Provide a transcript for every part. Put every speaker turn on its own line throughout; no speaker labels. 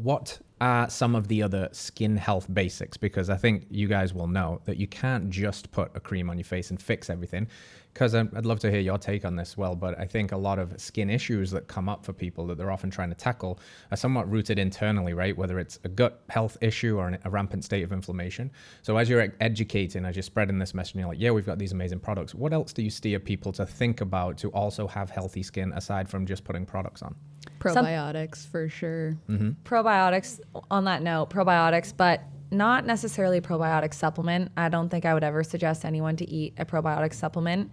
what are some of the other skin health basics? Because I think you guys will know that you can't just put a cream on your face and fix everything. Because I'd love to hear your take on this, well, but I think a lot of skin issues that come up for people that they're often trying to tackle are somewhat rooted internally, right? Whether it's a gut health issue or a rampant state of inflammation. So as you're educating, as you're spreading this message, and you're like, yeah, we've got these amazing products. What else do you steer people to think about to also have healthy skin aside from just putting products on?
Probiotics for sure.
Mm-hmm. Probiotics, on that note, probiotics, but not necessarily a probiotic supplement. I don't think I would ever suggest anyone to eat a probiotic supplement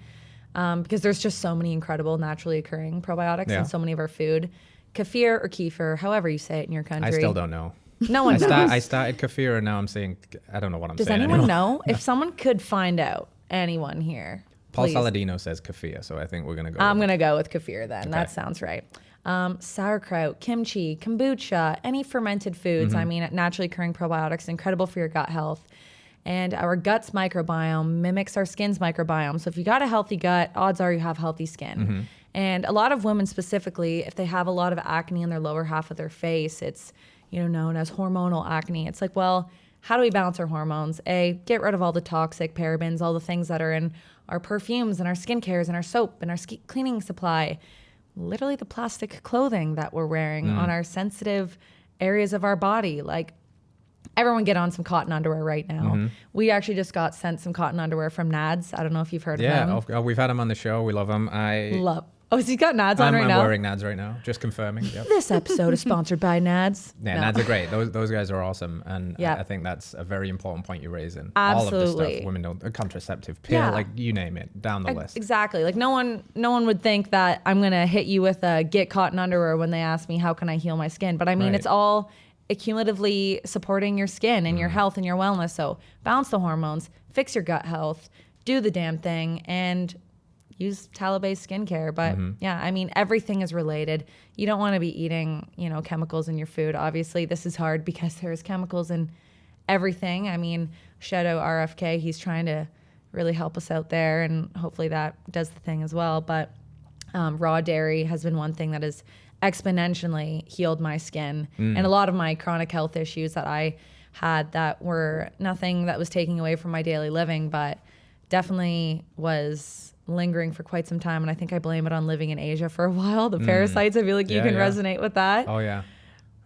because there's just so many incredible naturally occurring probiotics in so many of our food. Kefir or kefir, however you say it in your country.
I still don't know.
No one knows.
I started kefir and now I'm saying, I don't know what I'm saying.
Does anyone
anymore.
know? If someone could find out, anyone here,
Paul
please.
Saladino says kefir, so I think we're going to go
I'm going to go with kefir then. Okay. That sounds right. Sauerkraut, kimchi, kombucha, any fermented foods. I mean, naturally occurring probiotics, incredible for your gut health. And our gut's microbiome mimics our skin's microbiome. So if you got a healthy gut, odds are you have healthy skin. And a lot of women specifically, if they have a lot of acne in their lower half of their face, it's, known as hormonal acne. It's like, well, how do we balance our hormones? Get rid of all the toxic parabens, all the things that are in our perfumes and our skincares and our soap and our cleaning supply. Literally the plastic clothing that we're wearing on our sensitive areas of our body. Like, everyone get on some cotton underwear right now. We actually just got sent some cotton underwear from Nads. I don't know if you've heard of them.
Yeah, we've had them on the show. We love them.
Oh, so you got Nads on right now?
I'm wearing Nads right now, just confirming. Yep.
This episode is sponsored by Nads.
Yeah, Nads are great. Those guys are awesome. And I think that's a very important point you're raising. Absolutely. All of the stuff women don't, a contraceptive pill, like you name it, down the list.
Exactly. Like no one would think that I'm going to hit you with a get cotton underwear when they ask me, how can I heal my skin? But I mean, it's all accumulatively supporting your skin and your health and your wellness. So balance the hormones, fix your gut health, do the damn thing, and use tallow-based skincare. But yeah, I mean, everything is related. You don't want to be eating, chemicals in your food. Obviously, this is hard because there's chemicals in everything. I mean, shout out RFK. He's trying to really help us out there, and hopefully that does the thing as well. But raw dairy has been one thing that has exponentially healed my skin and a lot of my chronic health issues that I had that were nothing that was taking away from my daily living, but definitely was lingering for quite some time. And I think I blame it on living in Asia for a while. The parasites, I feel like you can resonate with that.
Oh yeah.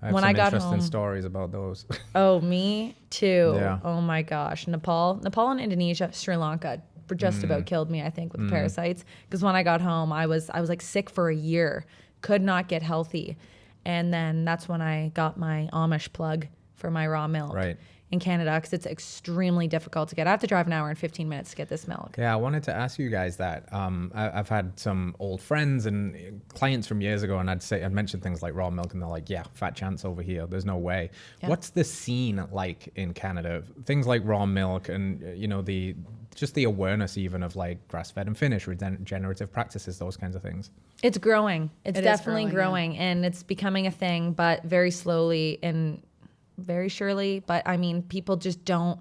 I have some interesting stories about those.
Oh, me too.
Yeah.
Oh my gosh. Nepal and Indonesia, Sri Lanka just about killed me, I think, with the parasites. Because when I got home, I was like sick for a year, could not get healthy. And then that's when I got my Amish plug for my raw milk.
Right.
In Canada, because it's extremely difficult to get. I have to drive an hour and 15 minutes to get this milk.
Yeah, I wanted to ask you guys that. I've had some old friends and clients from years ago, and I'd mention things like raw milk, and they're like, yeah, fat chance over here. There's no way. Yeah. What's the scene like in Canada? Things like raw milk and, the awareness even of like grass-fed and finished, regenerative practices, those kinds of things.
It's growing. It's definitely growing, and it's becoming a thing, but very slowly and very surely. But I mean, people just don't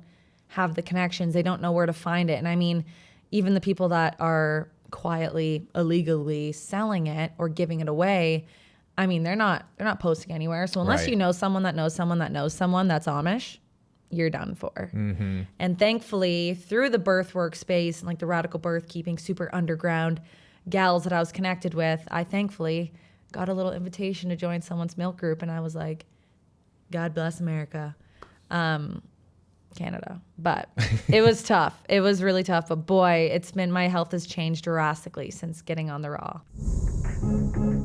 have the connections. They don't know where to find it. And I mean, even the people that are quietly, illegally selling it or giving it away, I mean, they're not posting anywhere. So unless you know someone that knows someone that knows someone that's Amish, you're done for. And thankfully, through the birth workspace and like the radical birth keeping super underground gals that I was connected with, I thankfully got a little invitation to join someone's milk group. And I was like, God bless America, Canada. But it was tough. It was really tough. But boy, my health has changed drastically since getting on the raw.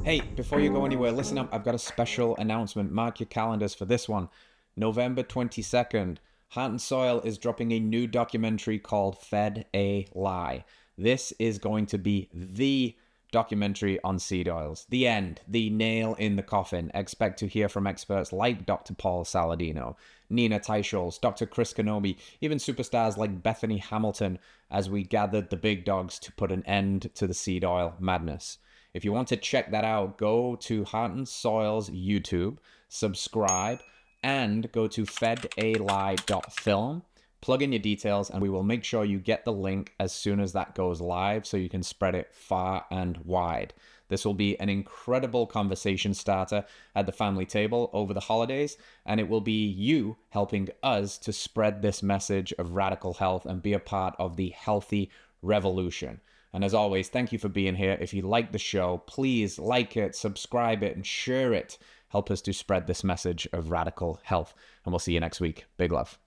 Hey, before you go anywhere, listen up. I've got a special announcement. Mark your calendars for this one. November 22nd, Heart and Soil is dropping a new documentary called Fed a Lie. This is going to be the documentary on seed oils. The end. The nail in the coffin. Expect to hear from experts like Dr. Paul Saladino, Nina Teicholz, Dr. Chris Kenobi, even superstars like Bethany Hamilton, as we gathered the big dogs to put an end to the seed oil madness. If you want to check that out, go to Heart and Soil's YouTube, subscribe, and go to fedalie.film. Plug in your details, and we will make sure you get the link as soon as that goes live so you can spread it far and wide. This will be an incredible conversation starter at the family table over the holidays, and it will be you helping us to spread this message of radical health and be a part of the healthy revolution. And as always, thank you for being here. If you like the show, please like it, subscribe it, and share it. Help us to spread this message of radical health. And we'll see you next week. Big love.